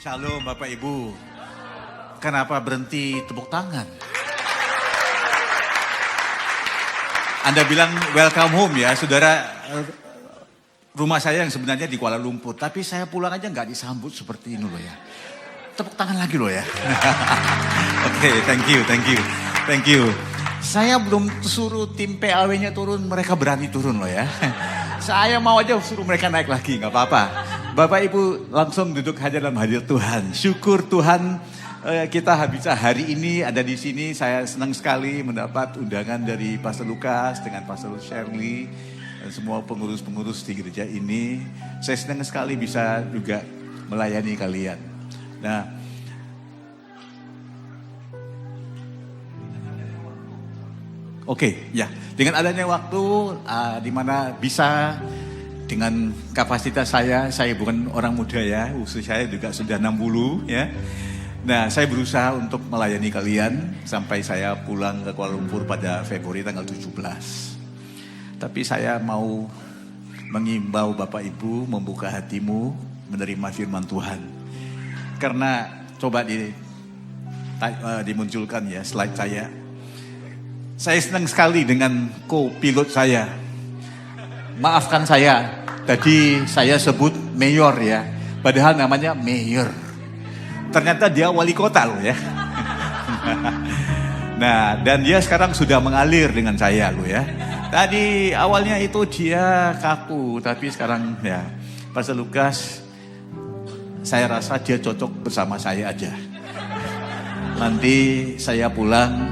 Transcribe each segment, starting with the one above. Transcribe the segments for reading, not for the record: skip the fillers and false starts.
Shalom Bapak Ibu. Kenapa berhenti tepuk tangan? Anda bilang welcome home ya, saudara. Rumah saya yang sebenarnya di Kuala Lumpur, tapi saya pulang aja nggak disambut seperti ini loh ya. Tepuk tangan lagi loh ya. Oke, thank you. Saya belum suruh tim PAW-nya turun, mereka berani turun loh ya. Saya mau aja suruh mereka naik lagi, nggak apa-apa. Bapak Ibu langsung duduk aja dalam hadir Tuhan. Syukur Tuhan kita bisa hari ini ada di sini. Saya senang sekali mendapat undangan dari Pastor Lukas dengan Pastor Shirley dan semua pengurus-pengurus di gereja ini. Saya senang sekali bisa juga melayani kalian. Nah, oke, ya. Dengan adanya waktu di mana bisa dengan kapasitas saya bukan orang muda ya, usia saya juga sudah 60 ya. Nah, saya berusaha untuk melayani kalian sampai saya pulang ke Kuala Lumpur pada Februari tanggal 17. Tapi saya mau mengimbau Bapak Ibu membuka hatimu menerima firman Tuhan. Karena coba dimunculkan ya slide saya. Saya senang sekali dengan co-pilot saya. Maafkan saya, tadi saya sebut mayor ya. Padahal namanya mayor. Ternyata dia wali kota loh ya. Nah, dan dia sekarang sudah mengalir dengan saya loh ya. Tadi awalnya itu dia kaku, tapi sekarang ya Pastor Lukas, saya rasa dia cocok bersama saya aja. Nanti saya pulang,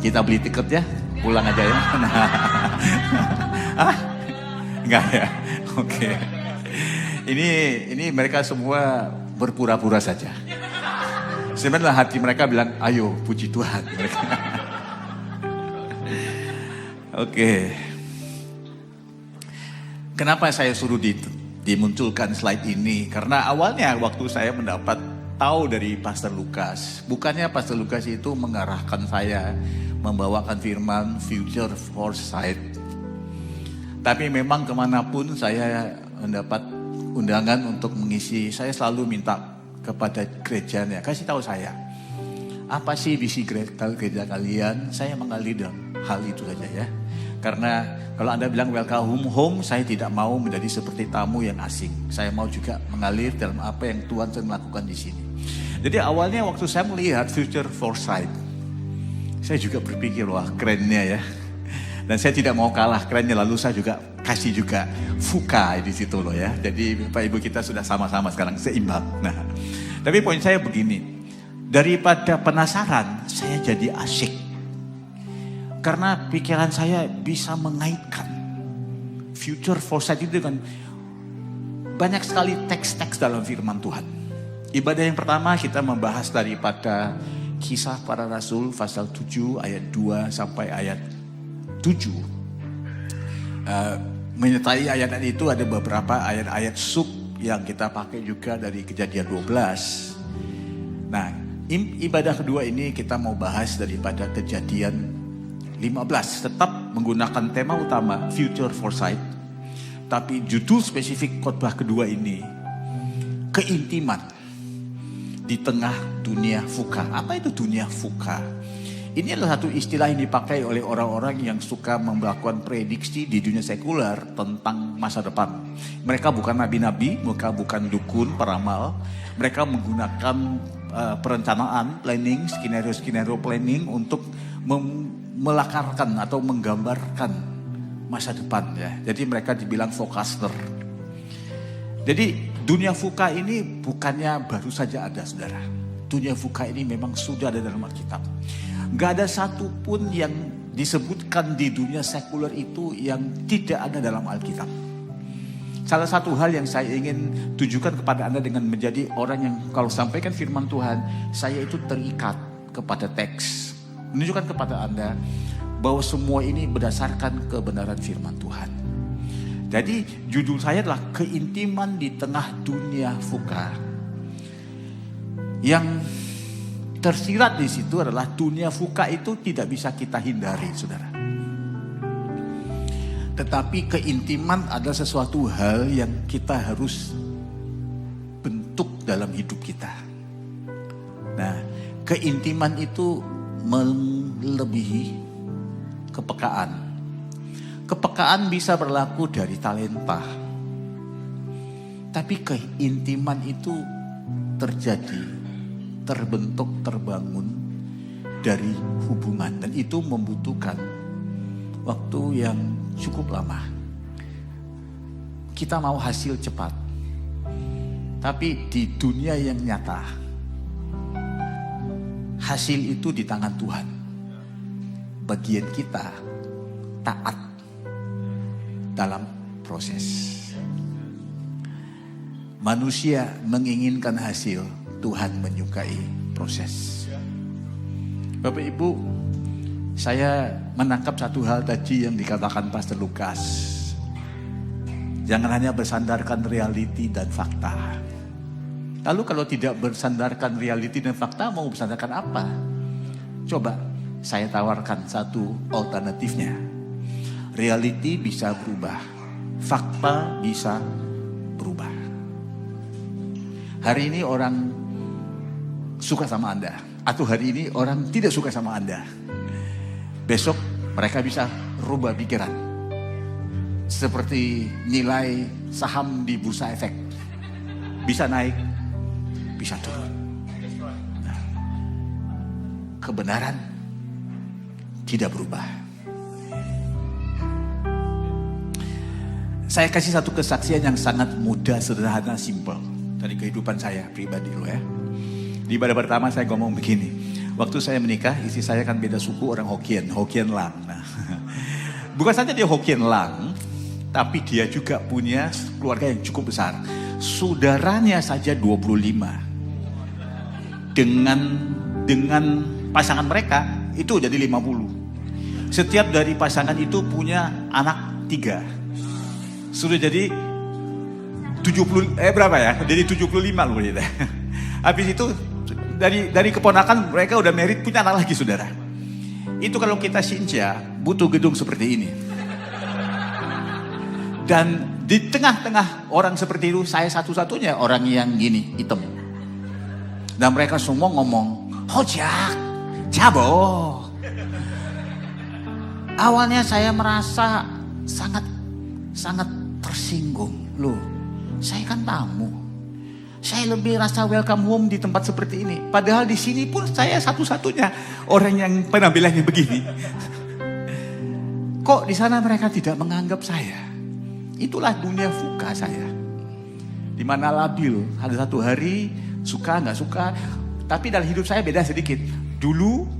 kita beli tiket ya, pulang aja ya. Enggak ya, oke. Ini mereka semua berpura-pura saja. Sebenarnya hati mereka bilang, ayo puji Tuhan. Oke. Kenapa saya suruh dimunculkan slide ini? Karena awalnya waktu saya mendapat tahu dari Pastor Lukas, bukannya Pastor Lukas itu mengarahkan saya membawakan firman future foresight. Tapi memang kemanapun saya mendapat undangan untuk mengisi, saya selalu minta kepada gerejanya, kasih tahu saya, apa sih visi gereja kalian? Saya mengalir dalam hal itu saja ya. Karena kalau Anda bilang welcome home, saya tidak mau menjadi seperti tamu yang asing. Saya mau juga mengalir dalam apa yang Tuhan sedang melakukan di sini. Jadi awalnya waktu saya melihat future foresight, saya juga berpikir, wah kerennya ya. Dan saya tidak mau kalah kerennya, lalu saya juga kasih juga fuka di situ loh ya. Jadi Bapak Ibu kita sudah sama-sama sekarang seimbang. Nah, tapi poin saya begini, daripada penasaran, saya jadi asyik. Karena pikiran saya bisa mengaitkan future foresight itu dengan banyak sekali teks-teks dalam firman Tuhan. Ibadah yang pertama kita membahas daripada Kisah Para Rasul pasal 7 ayat 2 sampai ayat 7. Menyertai ayat itu ada beberapa ayat-ayat sub yang kita pakai juga dari Kejadian 12. Nah, ibadah kedua ini kita mau bahas daripada Kejadian 15. Tetap menggunakan tema utama future foresight. Tapi judul spesifik khotbah kedua ini keintiman di tengah dunia fuka. Apa itu dunia fuka? Ini adalah satu istilah yang dipakai oleh orang-orang yang suka melakukan prediksi di dunia sekuler tentang masa depan. Mereka bukan nabi-nabi, mereka bukan dukun, peramal. Mereka menggunakan perencanaan, planning, skenario planning untuk melakarkan atau menggambarkan masa depan ya. Jadi mereka dibilang forecaster. Jadi dunia fuka ini bukannya baru saja ada, saudara. Dunia fuka ini memang sudah ada dalam Alkitab. Gak ada satupun yang disebutkan di dunia sekuler itu yang tidak ada dalam Alkitab. Salah satu hal yang saya ingin tunjukkan kepada Anda dengan menjadi orang yang kalau sampaikan firman Tuhan, saya itu terikat kepada teks. Menunjukkan kepada Anda bahwa semua ini berdasarkan kebenaran firman Tuhan. Jadi judul saya adalah keintiman di tengah dunia fuka. Yang tersirat di situ adalah dunia fuka itu tidak bisa kita hindari, saudara. Tetapi keintiman adalah sesuatu hal yang kita harus bentuk dalam hidup kita. Nah, keintiman itu melebihi kepekaan. Kepekaan bisa berlaku dari talenta. Tapi keintiman itu terjadi, terbentuk, terbangun dari hubungan. Dan itu membutuhkan waktu yang cukup lama. Kita mau hasil cepat. Tapi di dunia yang nyata, hasil itu di tangan Tuhan. Bagian kita taat dalam proses. Manusia menginginkan hasil, Tuhan menyukai proses. Bapak Ibu, saya menangkap satu hal tadi yang dikatakan Pastor Lukas. Jangan hanya bersandarkan realiti dan fakta. Lalu kalau tidak bersandarkan realiti dan fakta, mau bersandarkan apa? Coba saya tawarkan satu alternatifnya. Realiti bisa berubah, fakta bisa berubah. Hari ini orang suka sama Anda, atau hari ini orang tidak suka sama Anda. Besok mereka bisa rubah pikiran. Seperti nilai saham di bursa efek. Bisa naik, bisa turun. Nah, kebenaran tidak berubah. Saya kasih satu kesaksian yang sangat mudah, sederhana, simpel dari kehidupan saya pribadi loh ya. Di ibadah pertama saya ngomong begini. Waktu saya menikah, istri saya kan beda suku, orang Hokkien Lang. Nah, bukan saja dia Hokkien Lang, tapi dia juga punya keluarga yang cukup besar. Saudaranya saja 25. Dengan pasangan mereka itu jadi 50. Setiap dari pasangan itu punya anak 3. Sudah jadi 70 berapa ya? Jadi 75 loh gitu. Habis itu dari keponakan mereka udah married, punya anak lagi saudara. Itu kalau kita Xinjia butuh gedung seperti ini. Dan di tengah-tengah orang seperti itu, saya satu-satunya orang yang gini, hitam. Dan mereka semua ngomong, Hojak, Cabo. Awalnya saya merasa sangat tersinggung. Loh, saya kan tamu. Saya lebih rasa welcome home di tempat seperti ini. Padahal di sini pun saya satu-satunya orang yang penampilannya begini. Kok di sana mereka tidak menganggap saya? Itulah dunia fuka saya. Di mana labil, ada satu hari suka nggak suka. Tapi dalam hidup saya beda sedikit. Dulu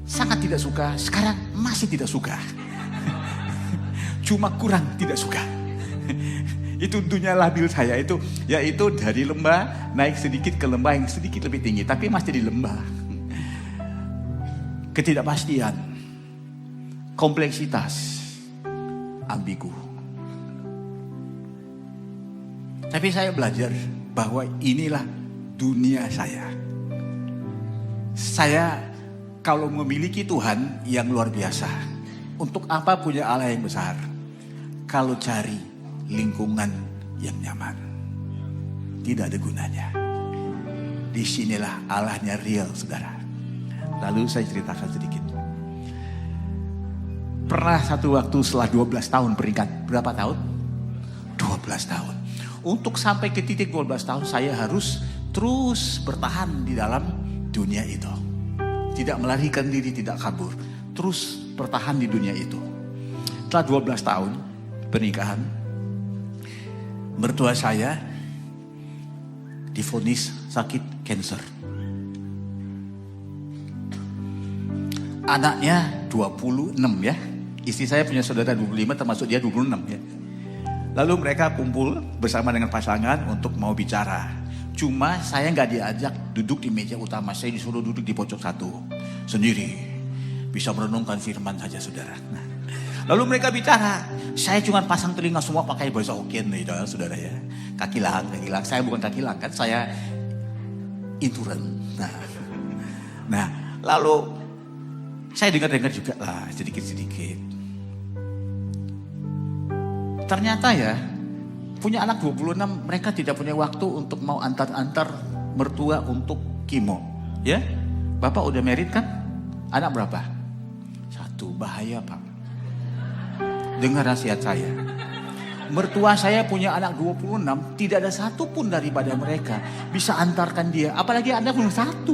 sangat tidak suka, sekarang masih tidak suka. Cuma kurang tidak suka. Itu dunia labil saya itu, yaitu dari lembah naik sedikit ke lembah yang sedikit lebih tinggi, tapi masih di lembah. Ketidakpastian, kompleksitas, ambigu. Tapi saya belajar bahwa inilah dunia saya. Saya kalau memiliki Tuhan yang luar biasa, untuk apa punya Allah yang besar? Kalau cari lingkungan yang nyaman, tidak ada gunanya. Disinilah Allahnya real, saudara. Lalu saya ceritakan sedikit. Pernah satu waktu setelah 12 tahun peringkat, berapa tahun? 12 tahun. Untuk sampai ke titik 12 tahun, saya harus terus bertahan di dalam dunia itu. Tidak melarikan diri, tidak kabur. Terus bertahan di dunia itu. Setelah 12 tahun pernikahan, mertua saya divonis sakit kanker. Anaknya 26 ya. Istri saya punya saudara 25, termasuk dia 26 ya. Lalu mereka kumpul bersama dengan pasangan untuk mau bicara. Cuma saya nggak diajak duduk di meja utama. Saya disuruh duduk di pojok satu sendiri. Bisa merenungkan firman saja saudara. Nah, lalu mereka bicara. Saya cuma pasang telinga, semua pakai bahasa Hokkien nih saudara ya. Kaki lang. Saya bukan kaki lang kan, saya inturan. Nah, lalu saya dengar juga lah sedikit-sedikit. Ternyata ya, punya anak 26, mereka tidak punya waktu untuk mau antar-antar mertua untuk kimo. Ya, Bapak udah married kan? Anak berapa? 1, bahaya Pak. Dengar nasihat saya. Mertua saya punya anak 26, tidak ada satupun daripada mereka bisa antarkan dia. Apalagi Anda belum 1.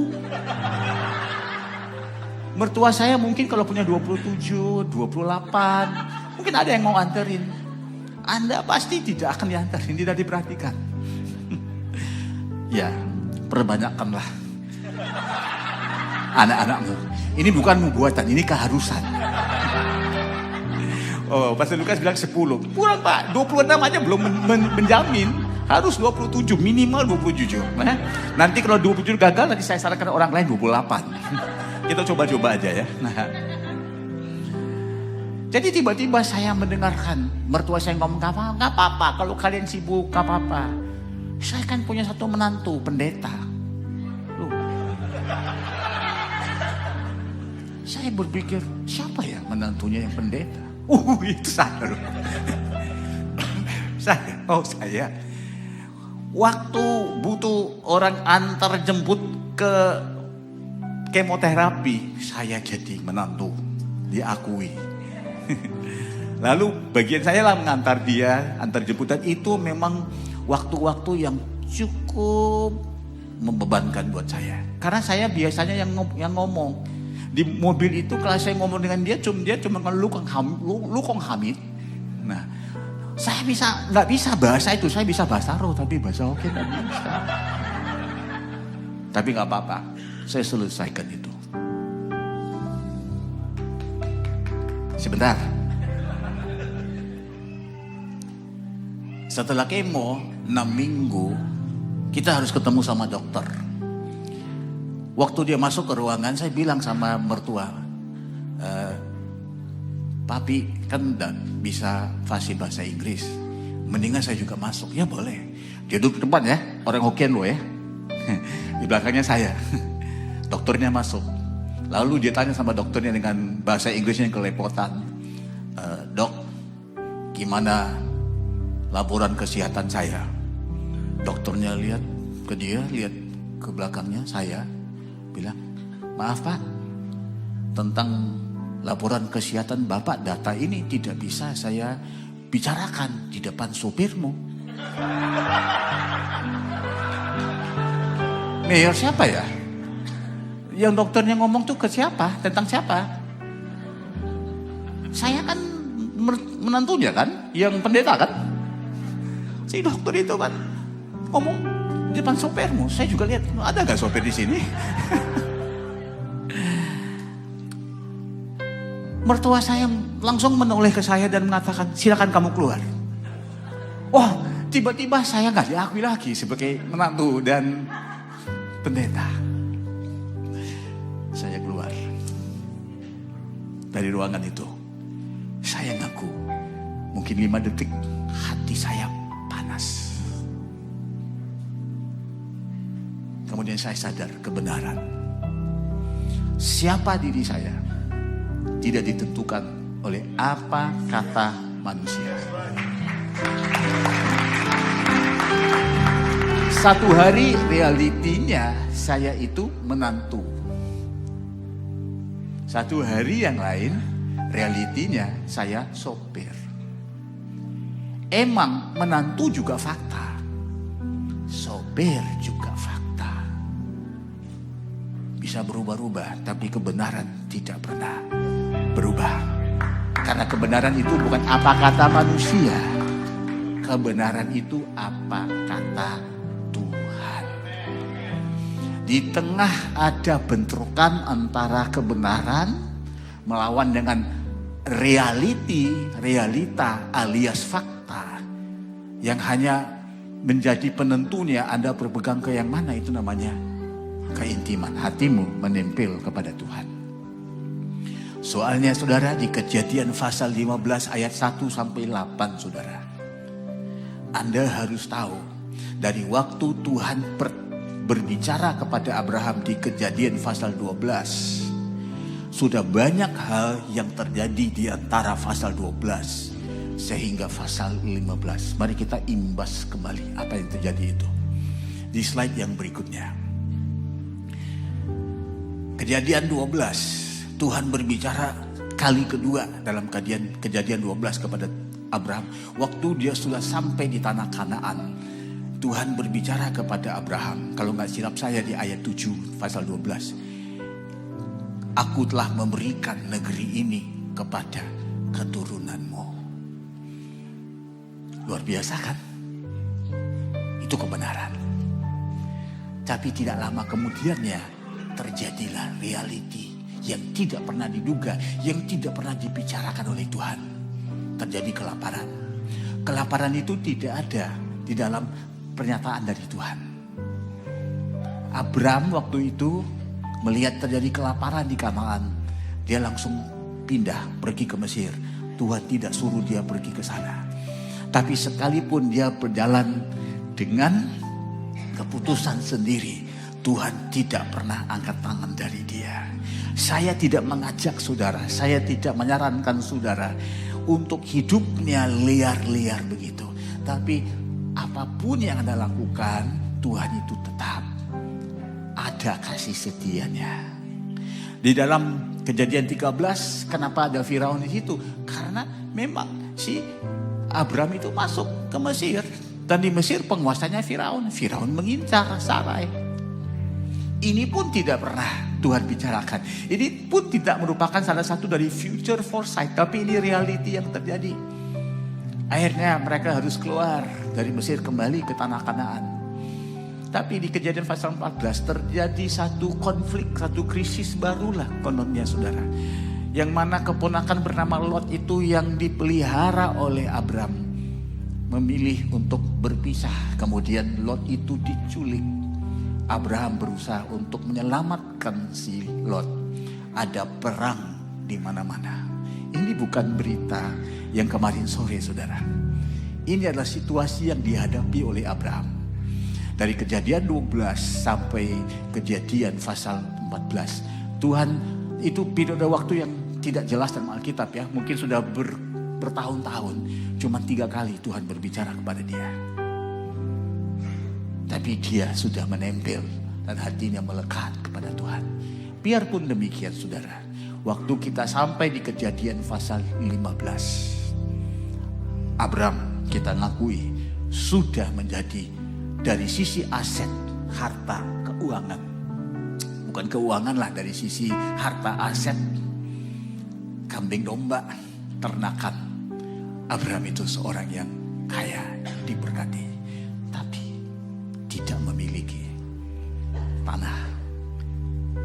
Mertua saya mungkin kalau punya 27, 28, mungkin ada yang mau anterin. Anda pasti tidak akan diantarin, tidak diperhatikan. Ya, perbanyakkanlah anak-anakmu. Ini bukan buatan, ini keharusan. Oh, Pastor Lukas bilang 10. Kurang Pak, 26 aja belum menjamin. Harus 27, minimal 27. Nanti kalau 27 gagal, nanti saya sarankan orang lain 28. Kita coba-coba aja ya. Jadi tiba-tiba saya mendengarkan mertua saya ngomong, gak apa-apa kalau kalian sibuk, gak apa-apa. Saya kan punya satu menantu, pendeta. Loh. Saya berpikir, siapa ya menantunya yang pendeta? Itu saya loh. Saya. Waktu butuh orang antar jemput ke kemoterapi, saya jadi menantu, diakui. Lalu bagian saya lah mengantar dia, antar jemput, dan itu memang waktu-waktu yang cukup membebankan buat saya. Karena saya biasanya yang ngomong. Di mobil itu kalau saya ngomong dengan dia cuma lu kong hamid. Nah, saya nggak bisa bahasa itu, saya bisa bahasa roh tapi bahasa oke nggak bisa. Tapi nggak apa-apa, saya selesaikan itu. Sebentar. Setelah kemo 6 minggu, kita harus ketemu sama dokter. Waktu dia masuk ke ruangan, saya bilang sama mertua, Papi kan bisa fasih bahasa Inggris, mendingan saya juga masuk. Ya boleh. Dia duduk di depan ya, orang Hokkien lo ya. Di belakangnya saya. Dokternya masuk. Lalu dia tanya sama dokternya dengan bahasa Inggrisnya yang kelepotan. Dok, gimana laporan kesehatan saya? Dokternya lihat ke dia, lihat ke belakangnya saya. Bilang, maaf Pak, tentang laporan kesehatan Bapak, data ini tidak bisa saya bicarakan di depan sopirmu. Mayor siapa ya? Yang dokternya ngomong tuh ke siapa? Tentang siapa? Saya kan menantunya kan, yang pendeta kan? Si dokter itu kan ngomong di depan sopirmu. Saya juga lihat, ada gak sopir di sini? Mertua saya langsung menoleh ke saya dan mengatakan, silakan kamu keluar. Wah, tiba-tiba saya gak diakui lagi sebagai menantu dan pendeta. Saya keluar dari ruangan itu. Saya ngaku, mungkin 5 detik hati saya panas. Kemudian saya sadar kebenaran. Siapa diri saya tidak ditentukan oleh apa kata manusia. Satu hari realitinya saya itu menantu. Satu hari yang lain realitinya saya sopir. Emang menantu juga fakta, sopir juga fakta. Bisa berubah-ubah, tapi kebenaran tidak pernah berubah. Karena kebenaran itu bukan apa kata manusia, kebenaran itu apa kata Tuhan. Di tengah ada bentrokan antara kebenaran melawan dengan realita alias fakta yang hanya menjadi penentunya Anda berpegang ke yang mana, itu namanya keintiman. Hatimu menempel kepada Tuhan. Soalnya saudara, di Kejadian pasal 15 ayat 1 sampai 8 saudara, Anda harus tahu dari waktu Tuhan berbicara kepada Abraham di Kejadian pasal 12, sudah banyak hal yang terjadi di antara pasal 12 sehingga pasal 15. Mari kita imbas kembali apa yang terjadi itu. Di slide yang berikutnya. Kejadian 12, Tuhan berbicara kali kedua dalam kejadian 12 kepada Abraham. Waktu dia sudah sampai di tanah Kanaan, Tuhan berbicara kepada Abraham. Kalau nggak silap saya di ayat 7 pasal 12. Aku telah memberikan negeri ini kepada keturunanmu. Luar biasa kan? Itu kebenaran. Tapi tidak lama kemudiannya terjadilah reality yang tidak pernah diduga, yang tidak pernah dibicarakan oleh Tuhan. Terjadi kelaparan. Kelaparan itu tidak ada di dalam pernyataan dari Tuhan. Abraham waktu itu melihat terjadi kelaparan di Kanaan, dia langsung pindah pergi ke Mesir. Tuhan tidak suruh dia pergi ke sana. Tapi sekalipun dia berjalan dengan keputusan sendiri, Tuhan tidak pernah angkat tangan dari dia. Saya tidak mengajak saudara, saya tidak menyarankan saudara untuk hidupnya liar-liar begitu. Tapi apapun yang Anda lakukan, Tuhan itu tetap ada kasih setianya. Di dalam Kejadian 13, kenapa ada Firaun di situ? Karena memang si Abraham itu masuk ke Mesir. Dan di Mesir penguasanya Firaun. Firaun mengincar Sarai. Ini pun tidak pernah Tuhan bicarakan. Ini pun tidak merupakan salah satu dari future foresight. Tapi ini reality yang terjadi. Akhirnya mereka harus keluar dari Mesir kembali ke tanah Kanaan. Tapi di Kejadian pasal 14 terjadi satu konflik, satu krisis barulah kononnya saudara. Yang mana keponakan bernama Lot itu yang dipelihara oleh Abraham memilih untuk berpisah. Kemudian Lot itu diculik. Abraham berusaha untuk menyelamatkan si Lot. Ada perang di mana-mana. Ini bukan berita yang kemarin sore saudara. Ini adalah situasi yang dihadapi oleh Abraham. Dari Kejadian 12 sampai Kejadian pasal 14. Tuhan itu periode waktu yang tidak jelas dalam Alkitab ya. Mungkin sudah bertahun-tahun. Cuma 3 kali Tuhan berbicara kepada dia. Tapi dia sudah menempel dan hatinya melekat kepada Tuhan. Biarpun demikian saudara, waktu kita sampai di Kejadian pasal 15, Abraham kita ngakui sudah menjadi dari sisi aset, harta, keuangan. Bukan keuangan lah, dari sisi harta aset, kambing domba, ternakan. Abraham itu seorang yang kaya, diberkati. Tidak memiliki tanah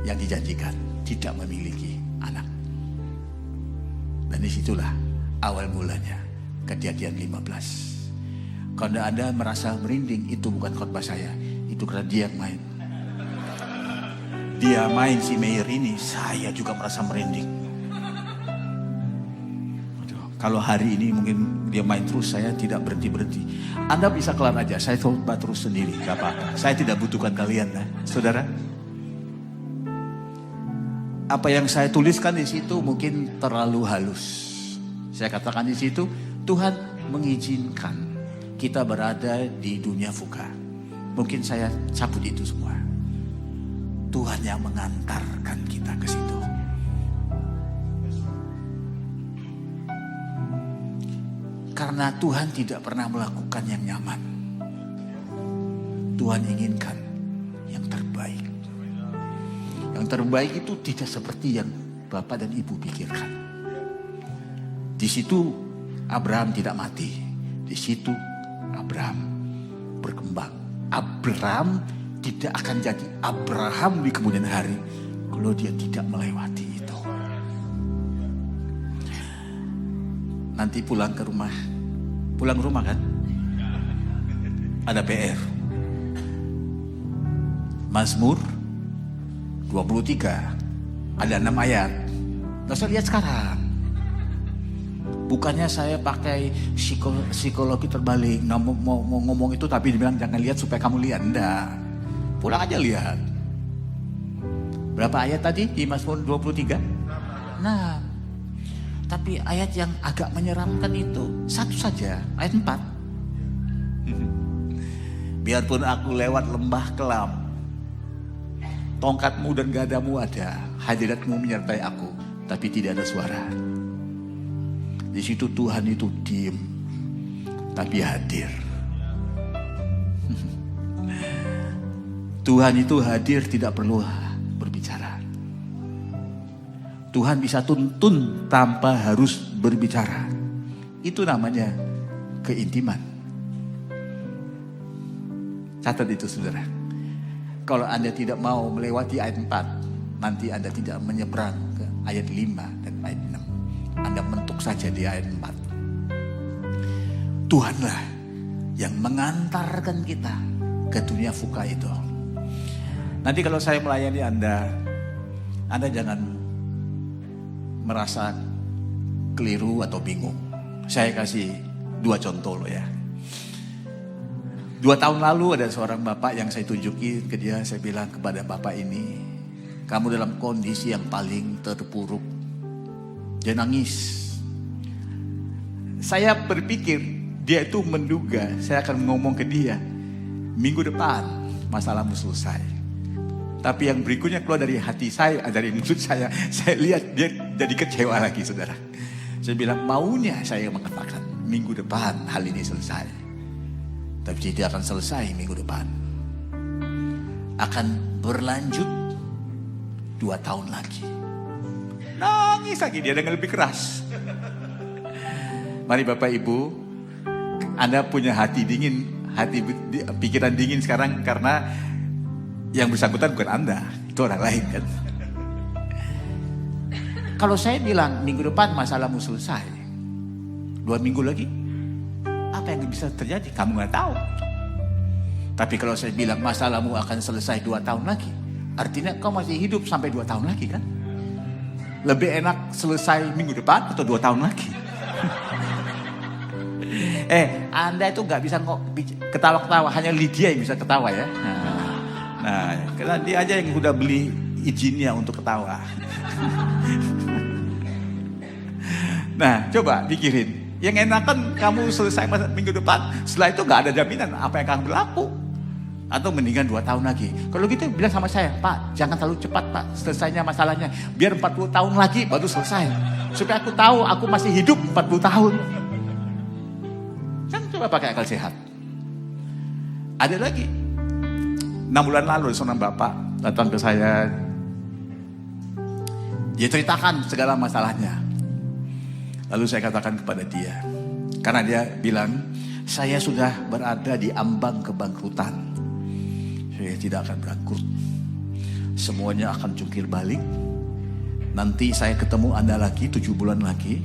yang dijanjikan, tidak memiliki anak. Dan disitulah awal mulanya Kejadian 15. Kalau Anda merasa merinding, itu bukan khotbah saya, itu karena dia yang main. Dia main si Meir ini, saya juga merasa merinding. Kalau hari ini mungkin dia main terus, saya tidak berhenti-berhenti. Anda bisa kelar aja, saya khotbah terus sendiri, gak apa-apa. Saya tidak butuhkan kalian, nah. Saudara. Apa yang saya tuliskan di situ mungkin terlalu halus. Saya katakan di situ, Tuhan mengizinkan kita berada di dunia fuka. Mungkin saya cabut itu semua. Tuhan yang mengantarkan kita ke situ. Karena Tuhan tidak pernah melakukan yang nyaman. Tuhan inginkan yang terbaik. Yang terbaik itu tidak seperti yang Bapak dan Ibu pikirkan. Di situ Abraham tidak mati. Di situ Abraham berkembang. Abraham tidak akan jadi Abraham di kemudian hari kalau dia tidak melewati itu. Nanti pulang ke rumah. Pulang ke rumah kan? Ada PR. Mazmur 23. Ada 6 ayat. Gak usah lihat sekarang. Bukannya saya pakai psikologi terbalik. Mau ngomong itu tapi dibilang jangan lihat supaya kamu lihat. Enggak. Pulang aja lihat. Berapa ayat tadi di Mazmur 23? 6. Tapi ayat yang agak menyeramkan itu satu saja, ayat 4. Biarpun aku lewat lembah kelam, tongkatmu dan gadamu ada, hadiratmu menyertai aku, tapi tidak ada suara. Di situ Tuhan itu diam, tapi hadir. Tuhan itu hadir, tidak perlu berbicara. Tuhan bisa tuntun tanpa harus berbicara. Itu namanya keintiman. Catat itu saudara. Kalau Anda tidak mau melewati ayat 4, nanti Anda tidak menyeberang ke ayat 5 dan ayat 6. Anda mentok saja di ayat 4. Tuhanlah yang mengantarkan kita ke dunia fuka itu. Nanti kalau saya melayani Anda jangan merasa keliru atau bingung. Saya kasih 2 contoh loh ya. 2 tahun lalu ada seorang bapak yang saya tunjuki ke dia. Saya bilang kepada bapak ini, kamu dalam kondisi yang paling terpuruk. Dia nangis. Saya berpikir dia itu menduga saya akan ngomong ke dia, minggu depan masalahmu selesai. Tapi yang berikutnya keluar dari hati saya, dari mulut saya lihat dia jadi kecewa lagi saudara. Saya bilang maunya saya mengatakan minggu depan hal ini selesai. Tapi tidak akan selesai minggu depan. Akan berlanjut 2 tahun lagi. Nangis lagi dia dengan lebih keras. Mari Bapak Ibu, Anda punya hati dingin, pikiran dingin sekarang karena yang bersangkutan bukan Anda, itu orang lain kan. Kalau saya bilang minggu depan masalahmu selesai, 2 minggu lagi, apa yang bisa terjadi? Kamu gak tahu. Tapi kalau saya bilang masalahmu akan selesai 2 tahun lagi, artinya kau masih hidup sampai 2 tahun lagi kan? Lebih enak selesai minggu depan atau 2 tahun lagi? Anda itu gak bisa ketawa-ketawa, hanya Lydia yang bisa ketawa ya. Nah, karena dia aja yang udah beli izinnya untuk ketawa. Nah, coba pikirin. Yang enakan kamu selesai minggu depan, setelah itu gak ada jaminan apa yang akan berlaku. Atau mendingan 2 tahun lagi. Kalau gitu bilang sama saya, Pak, jangan terlalu cepat Pak, selesainya masalahnya. Biar 40 tahun lagi baru selesai. Supaya aku tahu aku masih hidup 40 tahun. Kan coba pakai akal sehat. Ada lagi. 6 bulan lalu seorang bapak datang ke saya. Dia ceritakan segala masalahnya. Lalu saya katakan kepada dia, karena dia bilang, saya sudah berada di ambang kebangkrutan. Saya tidak akan bangkrut. Semuanya akan jungkir balik. Nanti saya ketemu Anda lagi 7 bulan lagi.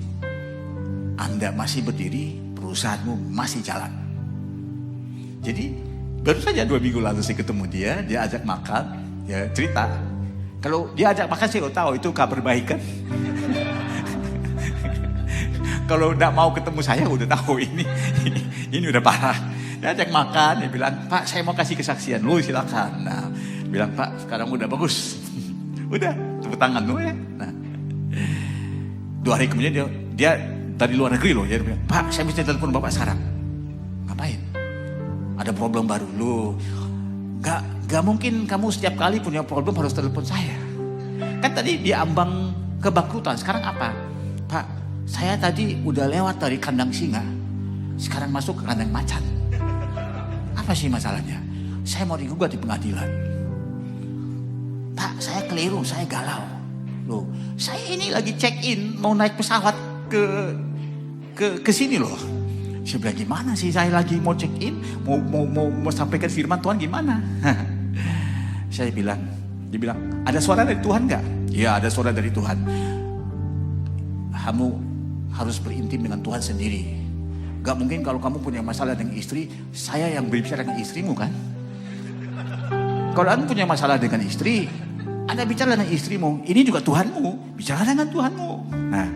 Anda masih berdiri, perusahaanmu masih jalan. Jadi baru saja 2 minggu lalu saya ketemu dia ajak makan, dia cerita. Kalau dia ajak makan saya tahu itu kabar baik kan. Kalau tidak mau ketemu saya udah tahu ini udah parah. Dia ajak makan, dia bilang, Pak saya mau kasih kesaksian, lu silakan. Nah, bilang Pak sekarang udah bagus. Udah, tepuk tangan lu ya. Nah, 2 hari kemudian dia dari luar negeri loh, dia bilang, Pak saya bisa telepon Bapak sekarang. Ngapain? Ada problem baru lu. Gak mungkin kamu setiap kali punya problem harus telepon saya. Kan tadi dia ambang kebangkrutan. Sekarang apa? Pak, saya tadi udah lewat dari kandang singa. Sekarang masuk ke kandang macan. Apa sih masalahnya? Saya mau digugat di pengadilan. Pak, saya keliru, saya galau. Loh, saya ini lagi check in mau naik pesawat ke sini loh. Saya bilang gimana sih, saya lagi mau check in, mau sampaikan firman Tuhan gimana? Dia bilang, ada suara dari Tuhan gak? Ya ada suara dari Tuhan. Kamu harus berintim dengan Tuhan sendiri. Gak mungkin kalau kamu punya masalah dengan istri, saya yang berbicara dengan istrimu kan? Kalau Anda punya masalah dengan istri, Anda bicara dengan istrimu, ini juga Tuhanmu, bicara dengan Tuhanmu. Nah,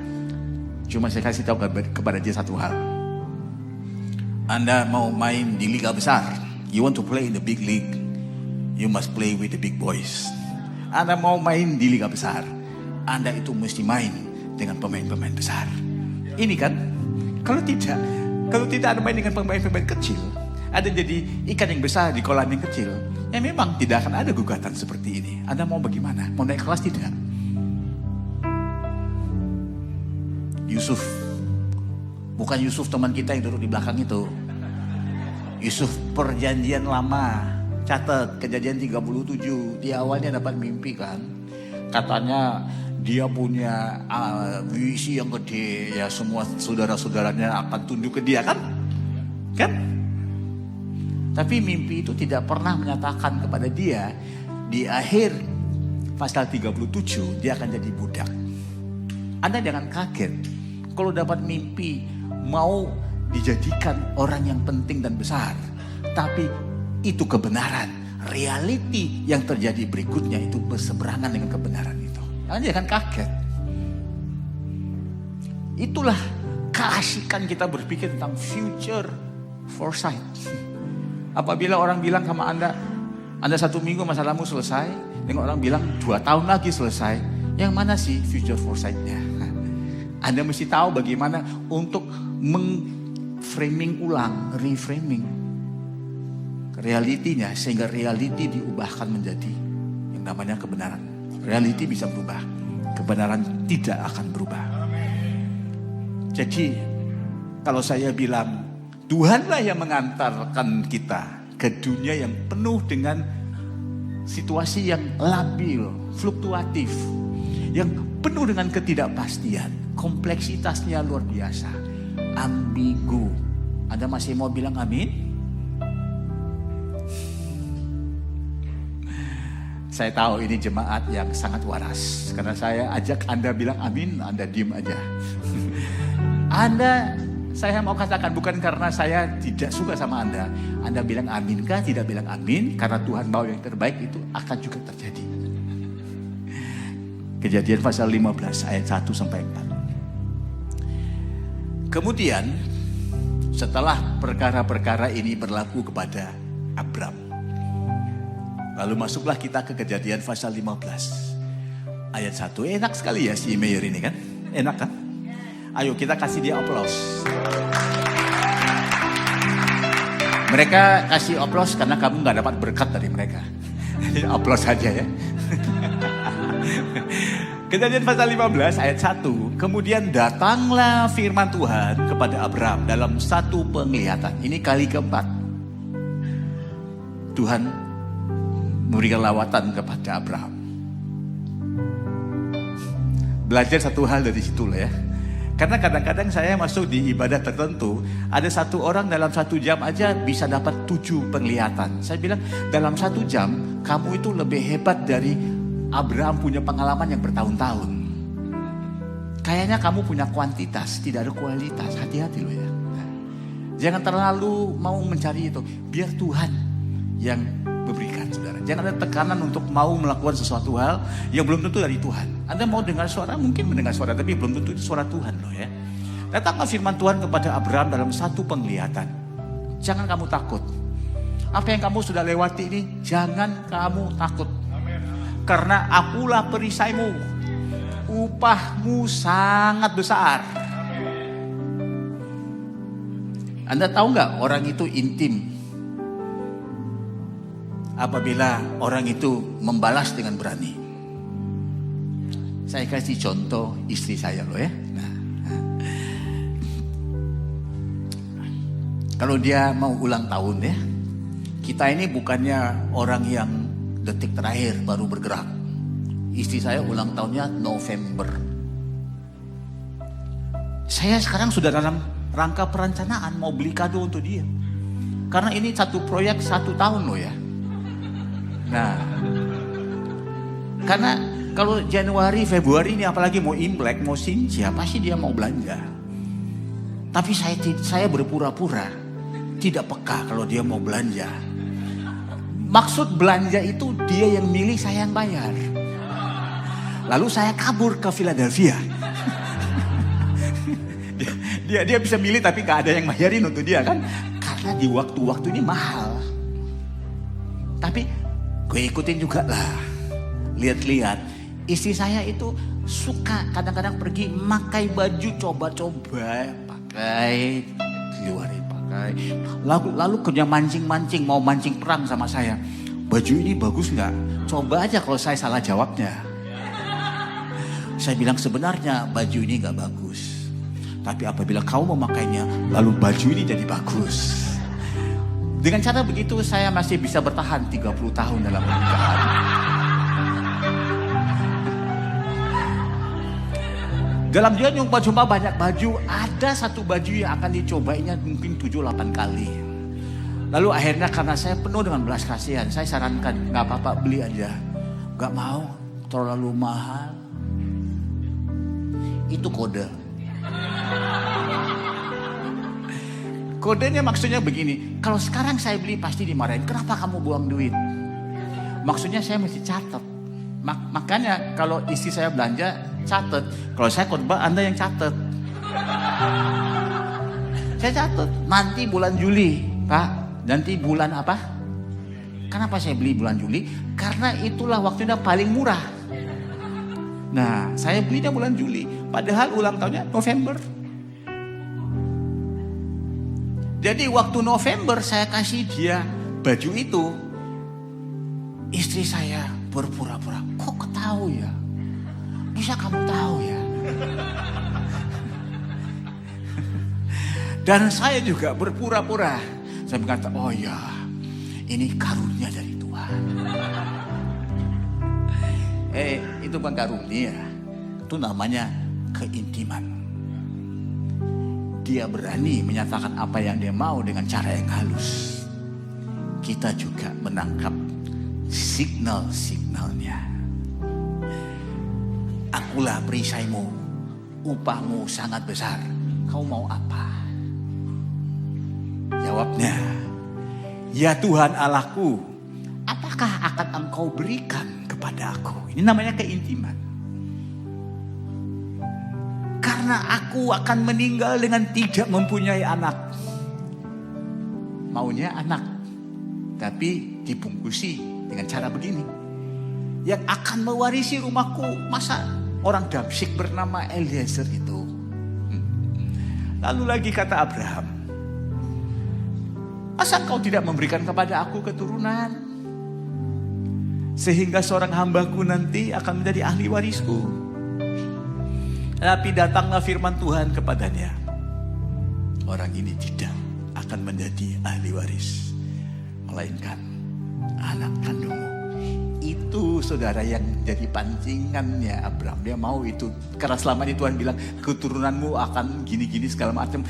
cuma saya kasih tahu kepada dia satu hal. Anda mau main di liga besar, you want to play in the big league, you must play with the big boys. Anda mau main di liga besar, Anda itu mesti main dengan pemain-pemain besar. Ini kan, kalau tidak ada main dengan pemain-pemain kecil, ada jadi ikan yang besar di kolam yang kecil, ya memang tidak akan ada gugatan seperti ini. Anda mau bagaimana? Mau naik kelas tidak? Yusuf, bukan Yusuf teman kita yang duduk di belakang itu. Yusuf perjanjian lama, catat Kejadian 37, di awalnya dapat mimpi kan. Katanya dia punya visi yang gede, ya semua saudara-saudaranya akan tunduk ke dia kan? Kan? Tapi mimpi itu tidak pernah menyatakan kepada dia, di akhir pasal 37 dia akan jadi budak. Anda jangan kaget kalau dapat mimpi mau dijadikan orang yang penting dan besar. Tapi itu kebenaran, reality yang terjadi berikutnya itu berseberangan dengan kebenaran itu. Anda jangan kaget. Itulah keasikan kita berpikir tentang future foresight. Apabila orang bilang sama Anda 1 minggu masalahmu selesai, dengan orang bilang 2 tahun lagi selesai, yang mana sih future foresight-nya? Anda mesti tahu bagaimana untuk reframing realitinya, sehingga reality diubahkan menjadi yang namanya kebenaran. Reality bisa berubah, kebenaran tidak akan berubah. Jadi kalau saya bilang Tuhanlah yang mengantarkan kita ke dunia yang penuh dengan situasi yang labil, fluktuatif, yang penuh dengan ketidakpastian, kompleksitasnya luar biasa, ambigu. Anda masih mau bilang amin? Saya tahu ini jemaat yang sangat waras, karena saya ajak Anda bilang amin, Anda diem aja. Saya mau katakan bukan karena saya tidak suka sama Anda. Anda bilang aminkah, tidak bilang amin, karena Tuhan mau yang terbaik itu akan juga terjadi. Kejadian pasal 15 ayat 1 sampai 4. Kemudian setelah perkara-perkara ini berlaku kepada Abram, lalu masuklah kita ke Kejadian pasal 15 ayat 1. Enak sekali ya si Mayor ini kan? Enak kan? Ayo kita kasih dia aplaus. Mereka kasih aplaus karena kamu gak dapat berkat dari mereka. Jadi aplaus saja ya. Kejadian pasal 15 ayat 1. Kemudian datanglah firman Tuhan kepada Abram dalam satu penglihatan. Ini kali keempat Tuhan memberikan lawatan kepada Abraham. Belajar satu hal dari situ lah ya. Karena kadang-kadang saya masuk di ibadah tertentu, ada satu orang dalam 1 jam aja bisa dapat 7 penglihatan. Saya bilang dalam 1 jam kamu itu lebih hebat dari Abraham punya pengalaman yang bertahun-tahun. Kayaknya kamu punya kuantitas, tidak ada kualitas. Hati-hati loh ya. Jangan terlalu mau mencari itu. Biar Tuhan yang memberikan, saudara. Jangan ada tekanan untuk mau melakukan sesuatu hal yang belum tentu dari Tuhan. Anda mau dengar suara, mungkin mendengar suara, tapi belum tentu itu suara Tuhan loh ya. Datanglah firman Tuhan kepada Abraham dalam satu penglihatan. Jangan kamu takut. Apa yang kamu sudah lewati ini, jangan kamu takut. Karena akulah perisaimu. Upahmu sangat besar. Anda tahu nggak orang itu intim apabila orang itu membalas dengan berani. Saya kasih contoh istri saya loh ya. Kalau dia mau ulang tahun ya, kita ini bukannya orang yang detik terakhir baru bergerak. Istri saya ulang tahunnya November. Saya sekarang sudah dalam rangka perencanaan mau beli kado untuk dia. Karena ini satu proyek 1 tahun loh ya. Nah, karena kalau Januari, Februari ini apalagi mau Imlek, mau Sinja, pasti dia mau belanja. Tapi saya berpura-pura tidak peka kalau dia mau belanja. Maksud belanja itu dia yang milih, saya yang bayar. Lalu saya kabur ke Philadelphia. dia bisa milih tapi gak ada yang bayarin untuk dia kan. Karena di waktu-waktu ini mahal. Tapi gue ikutin juga lah. Lihat-lihat. Istri saya itu suka kadang-kadang pergi pakai baju coba-coba, pakai, keluarin pakai. Lalu kerja mancing-mancing, mau mancing perang sama saya. Baju ini bagus nggak? Coba aja kalau saya salah jawabnya. Saya bilang sebenarnya baju ini nggak bagus. Tapi apabila kau memakainya, lalu baju ini jadi bagus. Dengan cara begitu saya masih bisa bertahan 30 tahun dalam pernikahan. Dalam dia nyoba-coba banyak baju, ada satu baju yang akan dicobainya mungkin 7-8 kali. Lalu akhirnya karena saya penuh dengan belas kasihan, saya sarankan nggak apa-apa beli aja. Nggak mau, terlalu mahal. Itu kode. Kodenya maksudnya begini, kalau sekarang saya beli pasti dimarahin, kenapa kamu buang duit? Maksudnya saya mesti catat. Makanya kalau istri saya belanja, catat. Kalau saya khotbah, Anda yang catat. Saya catat, nanti bulan Juli, Pak. Nanti bulan apa? Kenapa saya beli bulan Juli? Karena itulah waktunya paling murah. Nah, saya belinya bulan Juli. Padahal ulang tahunnya November. Jadi waktu November saya kasih dia baju itu. Istri saya berpura-pura, kok ketahu ya? Bisa kamu tahu ya? Dan saya juga berpura-pura. Saya berkata, oh ya, ini karunia dari Tuhan. Itu bukan karunia. Itu namanya keintiman. Dia berani menyatakan apa yang dia mau dengan cara yang halus. Kita juga menangkap signal-signalnya. Akulah perisaimu, upahmu sangat besar. Kau mau apa? Jawabnya, ya Tuhan Allahku, apakah akan engkau berikan kepada aku? Ini namanya keintiman. Karena aku akan meninggal dengan tidak mempunyai anak. Maunya anak, tapi dibungkusi dengan cara begini. Yang akan mewarisi rumahku, masa orang Damsyik bernama Eliezer itu. Lalu lagi kata Abraham, masa kau tidak memberikan kepada aku keturunan? Sehingga seorang hambaku nanti akan menjadi ahli warisku. Tapi datanglah firman Tuhan kepadanya. Orang ini tidak akan menjadi ahli waris, melainkan anak kandungmu. Itu saudara yang jadi pancingannya Abraham. Dia mau itu. Karena selama ini Tuhan bilang keturunanmu akan gini-gini segala macam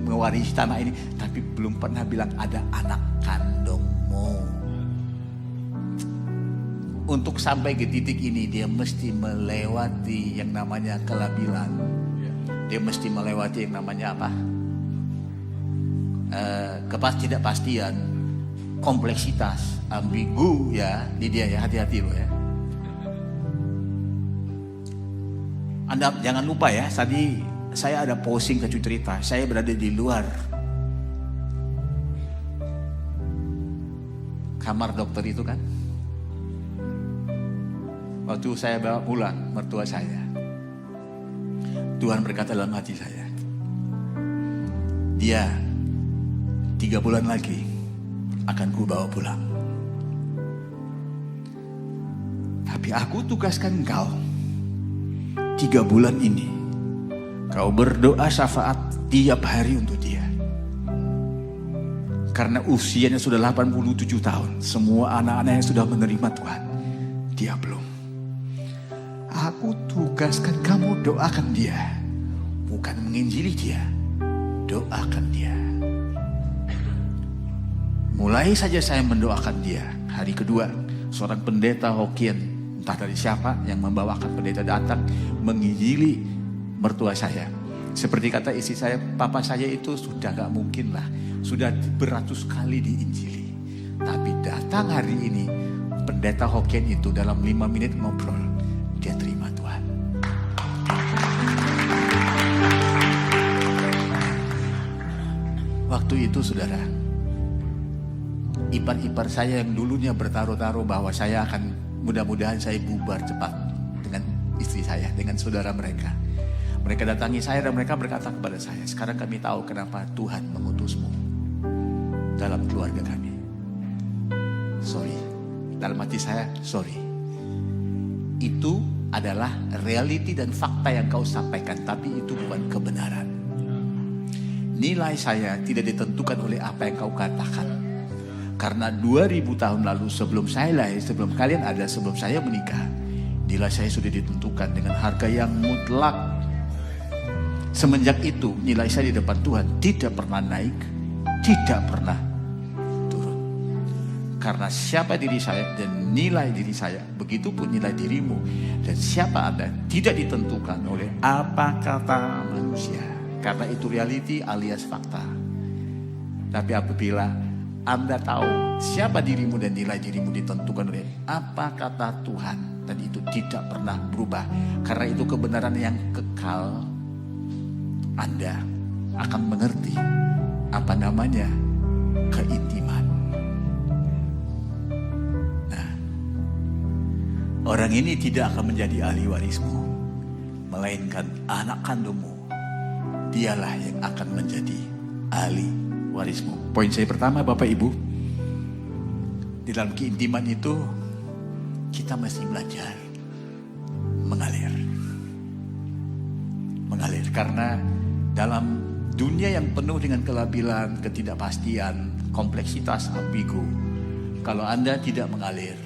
mewarisi tanah ini. Tapi belum pernah bilang ada anak kandungmu. Untuk sampai ke titik ini dia mesti melewati yang namanya kelabilan. Dia mesti melewati yang namanya apa? Ketidakpastian, kompleksitas, ambigu ya di dia ya, hati-hati loh ya. Anda jangan lupa ya, tadi saya ada posting ke cerita, saya berada di luar kamar dokter itu kan. Waktu saya bawa pulang mertua saya, Tuhan berkata dalam hati saya, dia 3 bulan lagi akan ku bawa pulang. Tapi aku tugaskan engkau 3 bulan ini, kau berdoa syafaat tiap hari untuk dia. Karena usianya sudah 87 tahun, semua anak-anaknya sudah menerima Tuhan, dia belum. Aku tugaskan kamu doakan dia. Bukan menginjili dia, doakan dia. Mulai saja saya mendoakan dia. Hari kedua, seorang pendeta Hokkien, entah dari siapa, yang membawakan pendeta datang menginjili mertua saya. Seperti kata istri saya, papa saya itu sudah gak mungkin lah. Sudah beratus kali diinjili. Tapi datang hari ini, pendeta Hokkien itu dalam 5 menit ngobrol, dia terima Tuhan. Waktu itu saudara, ipar-ipar saya yang dulunya bertaruh-taruh bahwa saya akan mudah-mudahan saya bubar cepat dengan istri saya, dengan saudara mereka. Mereka datangi saya dan mereka berkata kepada saya, sekarang kami tahu kenapa Tuhan mengutusmu dalam keluarga kami. Sorry, dalam hati saya, sorry. Itu adalah realiti dan fakta yang kau sampaikan, tapi itu bukan kebenaran. Nilai saya tidak ditentukan oleh apa yang kau katakan. Karena 2000 tahun lalu sebelum saya lahir, sebelum kalian ada, sebelum saya menikah, nilai saya sudah ditentukan dengan harga yang mutlak. Semenjak itu nilai saya di depan Tuhan tidak pernah naik, tidak pernah turun. Karena siapa diri saya dan nilai diri saya, begitupun nilai dirimu dan siapa Anda tidak ditentukan oleh apa kata manusia. Karena itu reality alias fakta. Tapi apabila Anda tahu siapa dirimu dan nilai dirimu ditentukan oleh apa kata Tuhan, dan itu tidak pernah berubah. Karena itu kebenaran yang kekal, Anda akan mengerti apa namanya keintiman. Nah, orang ini tidak akan menjadi ahli warismu, melainkan anak kandungmu. Dialah yang akan menjadi ahli warismu. Poin saya pertama, Bapak Ibu, di dalam keintiman itu kita mesti belajar mengalir. Mengalir karena dalam dunia yang penuh dengan kelabilan, ketidakpastian, kompleksitas, ambigu, kalau Anda tidak mengalir,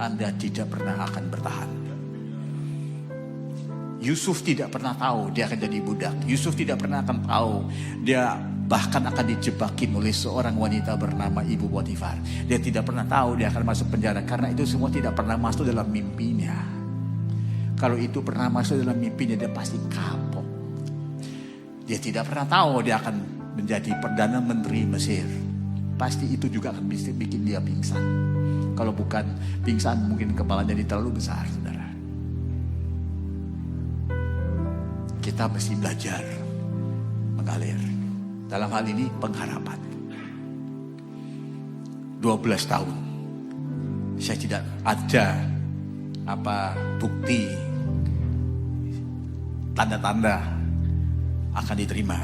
Anda tidak pernah akan bertahan. Yusuf tidak pernah tahu dia akan jadi budak. Yusuf tidak pernah akan tahu dia bahkan akan dijebakin oleh seorang wanita bernama Ibu Potifar. Dia tidak pernah tahu dia akan masuk penjara, karena itu semua tidak pernah masuk dalam mimpinya. Kalau itu pernah masuk dalam mimpinya, dia pasti kapok. Dia tidak pernah tahu dia akan menjadi Perdana Menteri Mesir. Pasti itu juga akan bisa bikin dia pingsan. Kalau bukan pingsan, mungkin kepalanya jadi terlalu besar, saudara. Kita mesti belajar mengalir. Dalam hal ini pengharapan. 12 tahun. Saya tidak ada bukti tanda-tanda akan diterima.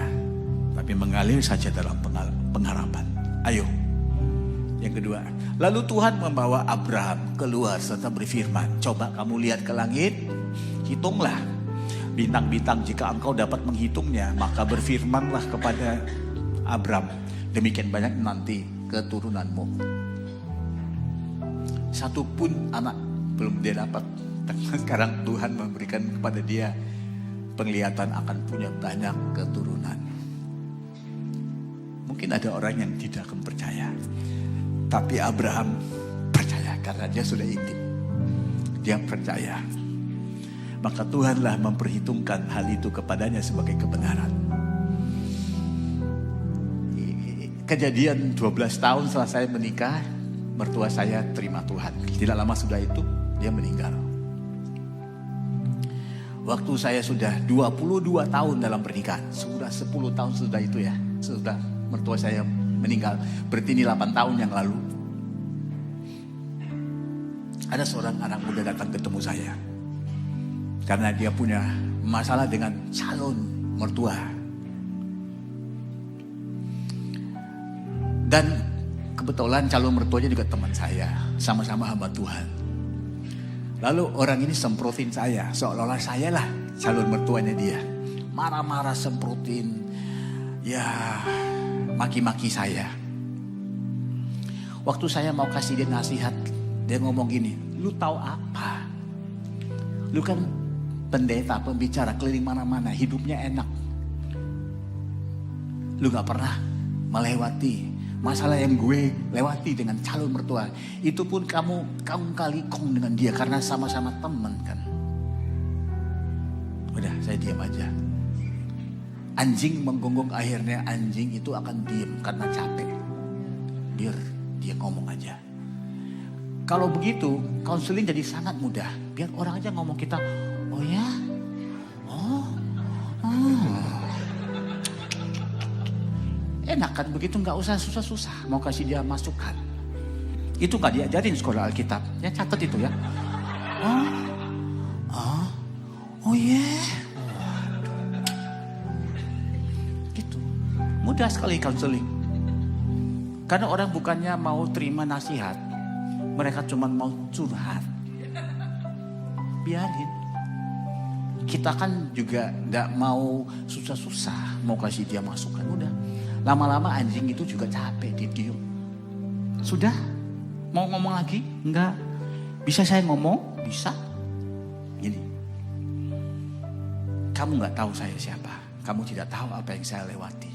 Tapi mengalir saja dalam pengharapan. Ayo. Yang kedua. Lalu Tuhan membawa Abraham keluar serta berfirman, coba kamu lihat ke langit, hitunglah bintang-bintang, jika engkau dapat menghitungnya, maka berfirmanlah kepada Abram, demikian banyak nanti keturunanmu. Satu pun anak belum dia dapat. Sekarang Tuhan memberikan kepada dia penglihatan akan punya banyak keturunan. Mungkin ada orang yang tidak akan percaya, tapi Abraham percaya karena dia sudah intim. Dia percaya. Maka Tuhanlah memperhitungkan hal itu kepadanya sebagai kebenaran. Kejadian 12 tahun setelah saya menikah, mertua saya terima Tuhan. Tidak lama sudah itu, dia meninggal. Waktu saya sudah 22 tahun dalam pernikahan, sudah 10 tahun sudah itu ya, sudah mertua saya meninggal. Berarti ini 8 tahun yang lalu. Ada seorang anak muda datang ketemu saya. Karena dia punya masalah dengan calon mertua. Dan kebetulan calon mertuanya juga teman saya. Sama-sama hamba Tuhan. Lalu orang ini semprotin saya. Seolah-olah saya lah calon mertuanya dia. Marah-marah semprotin. Ya, maki-maki saya. Waktu saya mau kasih dia nasihat, dia ngomong gini, lu tahu apa? Lu kan pendeta, pembicara, keliling mana-mana, hidupnya enak. Lu gak pernah melewati masalah yang gue lewati dengan calon mertua. Itu pun kamu kali kong dengan dia karena sama-sama teman kan. Udah, saya diam aja. Anjing menggonggong, akhirnya anjing itu akan diam karena capek. Biar dia ngomong aja. Kalau begitu, konseling jadi sangat mudah. Biar orang aja ngomong kita, oh ya? Oh. Enak kan begitu, gak usah susah-susah mau kasih dia masukan. Itu nggak diajarin sekolah Alkitab. Ya catat itu ya. Oh yeah. Gitu. Mudah sekali counseling. Karena orang bukannya mau terima nasihat, mereka cuma mau curhat. Biarin. Kita kan juga gak mau susah-susah, mau kasih dia masukan. Udah. Lama-lama anjing itu juga capek diem. Sudah? Mau ngomong lagi? Enggak. Bisa saya ngomong? Bisa. Gini. Kamu gak tahu saya siapa. Kamu tidak tahu apa yang saya lewati.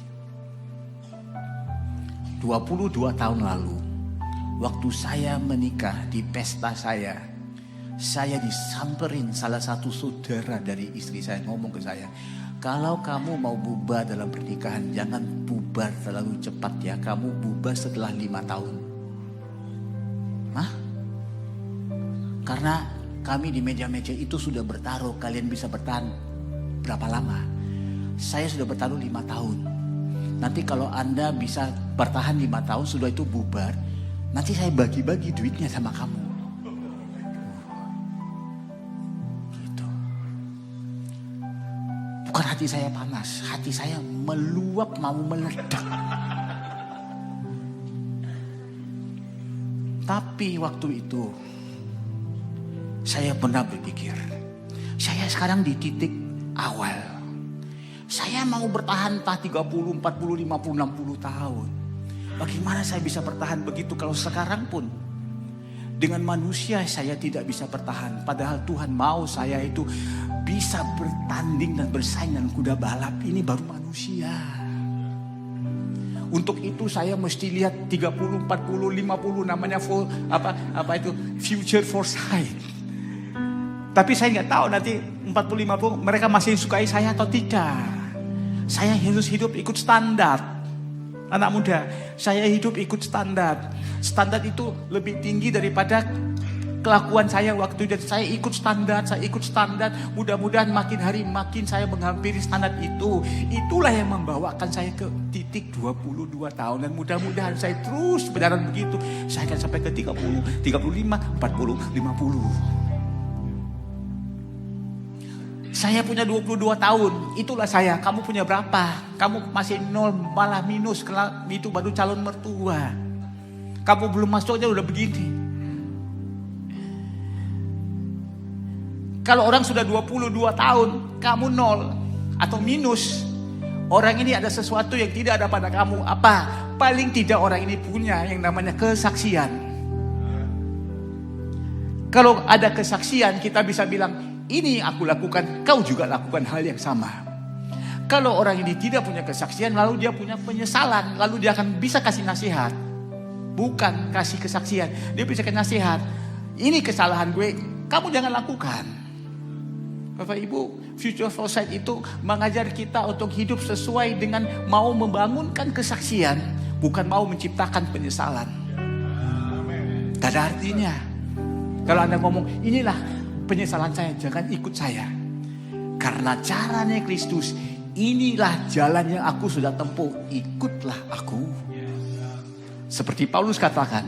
22 tahun lalu, waktu saya menikah di pesta saya disamperin salah satu saudara dari istri saya ngomong ke saya, kalau kamu mau bubar dalam pernikahan, jangan bubar terlalu cepat ya, kamu bubar setelah 5 tahun. Hah? Karena kami di meja-meja itu sudah bertaruh, kalian bisa bertahan berapa lama? Saya sudah bertaruh 5 tahun. Nanti kalau Anda bisa bertahan 5 tahun, sudah itu bubar, nanti saya bagi-bagi duitnya sama kamu. Gitu. Bukan hati saya panas, hati saya meluap mau meledak. Tapi waktu itu, saya pernah berpikir, saya sekarang di titik awal. Saya mau bertahan 30, 40, 50, 60 tahun. Bagaimana saya bisa bertahan begitu kalau sekarang pun dengan manusia saya tidak bisa bertahan. Padahal Tuhan mau saya itu bisa bertanding dan bersaing dengan kuda balap. Ini baru manusia. Untuk itu saya mesti lihat 30, 40, 50 namanya apa itu future foresight. Tapi saya nggak tahu nanti 40, 50 mereka masih sukai saya atau tidak. Saya harus hidup ikut standar. Anak muda, saya hidup ikut standar. Standar itu lebih tinggi daripada kelakuan saya waktu itu. Saya ikut standar. Mudah-mudahan makin hari makin saya menghampiri standar itu. Itulah yang membawakan saya ke titik 22 tahun. Dan mudah-mudahan saya terus berjalan begitu. Saya akan sampai ke 30, 35, 40, 50. Saya punya 22 tahun, itulah saya. Kamu punya berapa? Kamu masih 0, malah minus. Itu baru calon mertua. Kamu belum masuk aja udah begini. Kalau orang sudah 22 tahun, kamu 0 atau minus. Orang ini ada sesuatu yang tidak ada pada kamu. Apa? Paling tidak orang ini punya yang namanya kesaksian. Kalau ada kesaksian, kita bisa bilang, ini aku lakukan, kau juga lakukan hal yang sama. Kalau orang ini tidak punya kesaksian, lalu dia punya penyesalan, lalu dia akan bisa kasih nasihat. Bukan kasih kesaksian, dia bisa kasih nasihat. Ini kesalahan gue, kamu jangan lakukan. Bapak Ibu, future foresight itu mengajar kita untuk hidup sesuai dengan mau membangunkan kesaksian, bukan mau menciptakan penyesalan. Gak ada artinya. Kalau Anda ngomong, inilah penyesalan saya, jangan ikut saya. Karena caranya Kristus, inilah jalan yang aku sudah tempuh, ikutlah aku. Seperti Paulus katakan,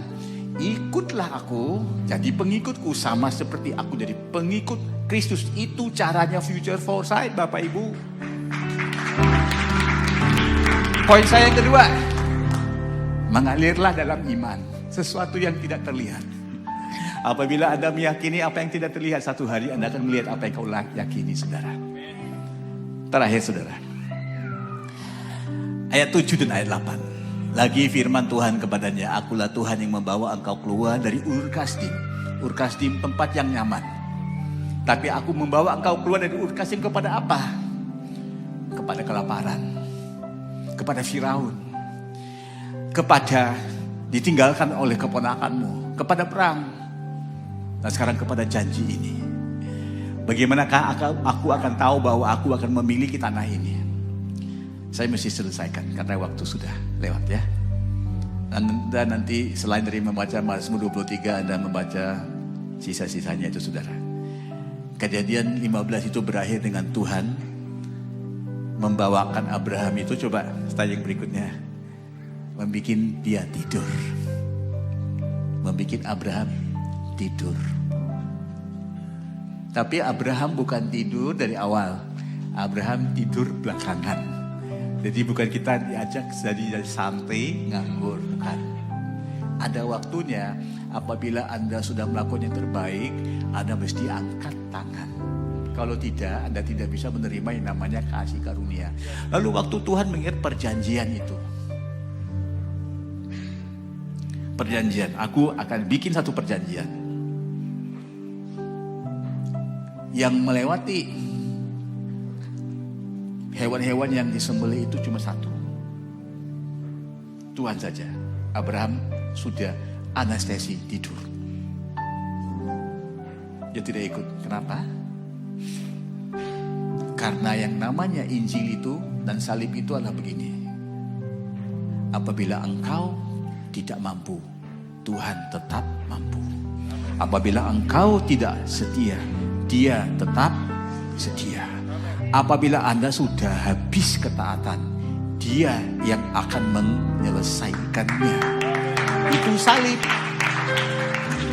ikutlah aku, jadi pengikutku sama seperti aku jadi pengikut Kristus. Itu caranya future foresight, Bapak Ibu. Poin saya yang kedua, mengalirlah dalam iman, sesuatu yang tidak terlihat. Apabila Anda meyakini apa yang tidak terlihat, satu hari Anda akan melihat apa yang kau yakini, saudara. Terakhir, saudara. Ayat 7 dan ayat 8. Lagi firman Tuhan kepadanya, akulah Tuhan yang membawa engkau keluar dari Ur Kasdim. Ur Kasdim tempat yang nyaman. Tapi aku membawa engkau keluar dari Ur Kasdim kepada apa? Kepada kelaparan. Kepada Firaun. Kepada ditinggalkan oleh keponakanmu. Kepada perang. Nah sekarang kepada janji ini. Bagaimanakah aku akan tahu bahwa aku akan memiliki tanah ini? Saya mesti selesaikan karena waktu sudah lewat ya. Dan nanti selain dari membaca Mazmur 23, Anda membaca sisa-sisanya itu, saudara. Kejadian 15 itu berakhir dengan Tuhan membawakan Abraham itu, coba slide yang berikutnya, membikin dia tidur. membuat Abraham tidur. Tapi Abraham bukan tidur dari awal. Abraham tidur belakangan. Jadi bukan kita diajak jadi santai, nganggur. Bukan. Ada waktunya apabila Anda sudah melakukan yang terbaik, Anda mesti angkat tangan. Kalau tidak, Anda tidak bisa menerima yang namanya kasih karunia. Lalu waktu Tuhan mengingat perjanjian itu. Perjanjian, aku akan bikin satu perjanjian. Yang melewati hewan-hewan yang disembelih itu cuma satu. Tuhan saja. Abraham sudah anestesi tidur. Dia tidak ikut. Kenapa? Karena yang namanya Injil itu dan salib itu adalah begini. Apabila engkau tidak mampu, Tuhan tetap mampu. Apabila engkau tidak setia, Dia tetap setia. Apabila Anda sudah habis ketaatan, Dia yang akan menyelesaikannya. Itu salib.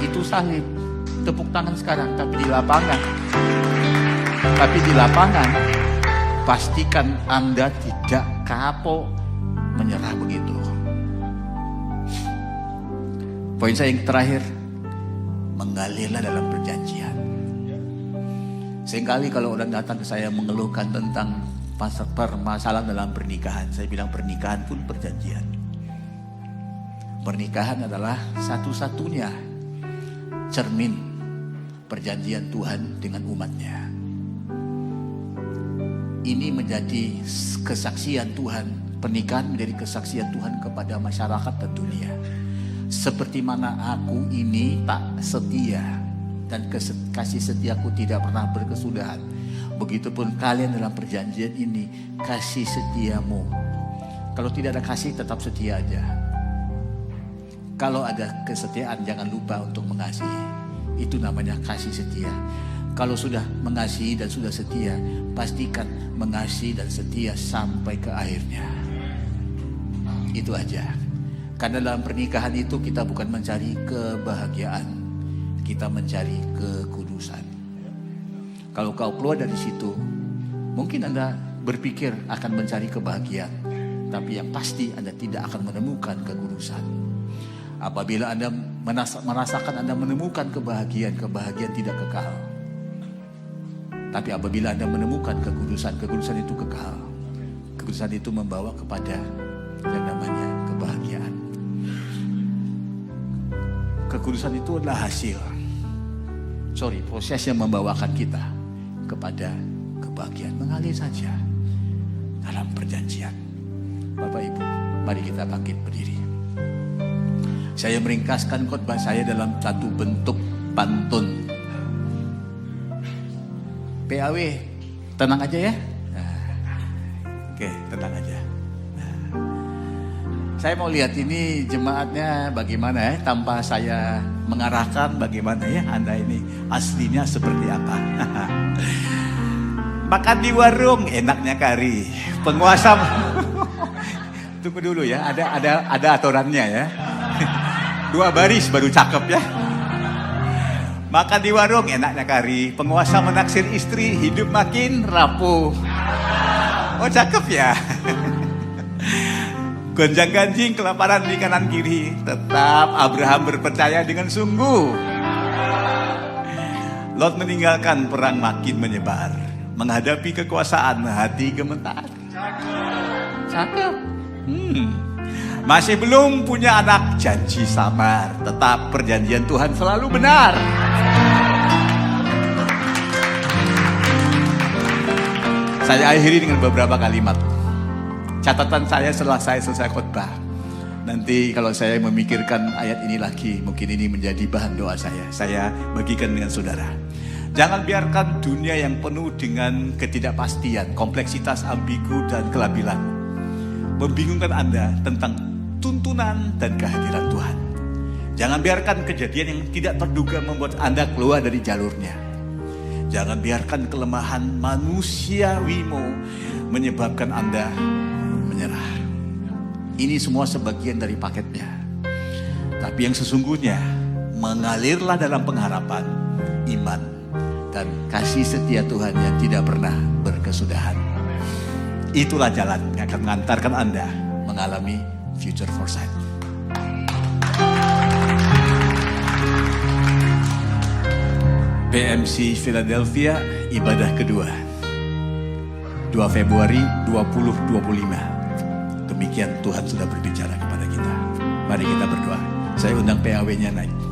Itu salib. Tepuk tangan sekarang, tapi di lapangan. Tapi di lapangan, pastikan Anda tidak kapok menyerah begitu. Poin saya yang terakhir, mengalirlah dalam perjanjian. Seringkali kalau orang datang ke saya mengeluhkan tentang permasalahan dalam pernikahan, saya bilang pernikahan pun perjanjian. Pernikahan adalah satu-satunya cermin perjanjian Tuhan dengan umatnya. Ini menjadi kesaksian Tuhan, pernikahan menjadi kesaksian Tuhan kepada masyarakat dan dunia. Seperti mana aku ini tak setia dan kasih setiaku tidak pernah berkesudahan, begitupun kalian dalam perjanjian ini kasih setiamu. Kalau tidak ada kasih tetap setia aja. Kalau ada kesetiaan jangan lupa untuk mengasihi. Itu namanya kasih setia. Kalau sudah mengasihi dan sudah setia, pastikan mengasihi dan setia sampai ke akhirnya. Itu aja. Karena dalam pernikahan itu kita bukan mencari kebahagiaan, kita mencari kekudusan. Kalau kau keluar dari situ, mungkin Anda berpikir akan mencari kebahagiaan, tapi yang pasti Anda tidak akan menemukan kekudusan. Apabila Anda merasakan Anda menemukan kebahagiaan, kebahagiaan tidak kekal. Tapi apabila Anda menemukan kekudusan, kekudusan itu kekal. Kekudusan itu membawa kepada yang namanya kebahagiaan. Kekudusan itu adalah proses yang membawakan kita kepada kebahagiaan. Mengalir saja dalam perjanjian. Bapak Ibu, mari kita bangkit berdiri. Saya meringkaskan khotbah saya dalam satu bentuk pantun. PAW, tenang aja ya. Oke, tenang aja. Saya mau lihat ini jemaatnya bagaimana ya, tanpa saya mengarahkan bagaimana ya Anda ini aslinya seperti apa. Makan di warung enaknya kari. Penguasa tunggu dulu ya, ada aturannya ya. 2 baris baru cakep ya. Makan di warung enaknya kari. Penguasa menaksir istri hidup makin rapuh. Oh cakep ya. Gonjang-ganjing kelaparan di kanan kiri. Tetap Abraham berpercaya dengan sungguh. Lot meninggalkan perang makin menyebar. Menghadapi kekuasaan hati gemetar. Cakep. Masih belum punya anak, janji samar. Tetap perjanjian Tuhan selalu benar. Saya akhiri dengan beberapa kalimat. Catatan saya setelah saya selesai khotbah. Nanti kalau saya memikirkan ayat ini lagi, mungkin ini menjadi bahan doa saya. Saya bagikan dengan saudara. Jangan biarkan dunia yang penuh dengan ketidakpastian, kompleksitas, ambigu, dan kelabilan membingungkan Anda tentang tuntunan dan kehadiran Tuhan. Jangan biarkan kejadian yang tidak terduga membuat Anda keluar dari jalurnya. Jangan biarkan kelemahan manusiawimu menyebabkan Anda menyerah. Ini semua sebagian dari paketnya. Tapi yang sesungguhnya mengalirlah dalam pengharapan, iman, dan kasih setia Tuhan yang tidak pernah berkesudahan. Itulah jalan yang akan mengantarkan Anda mengalami future foresight. PMC Philadelphia, ibadah kedua, 2 Februari 2025. Demikian Tuhan sudah berbicara kepada kita. Mari kita berdoa. Saya undang PAW-nya naik.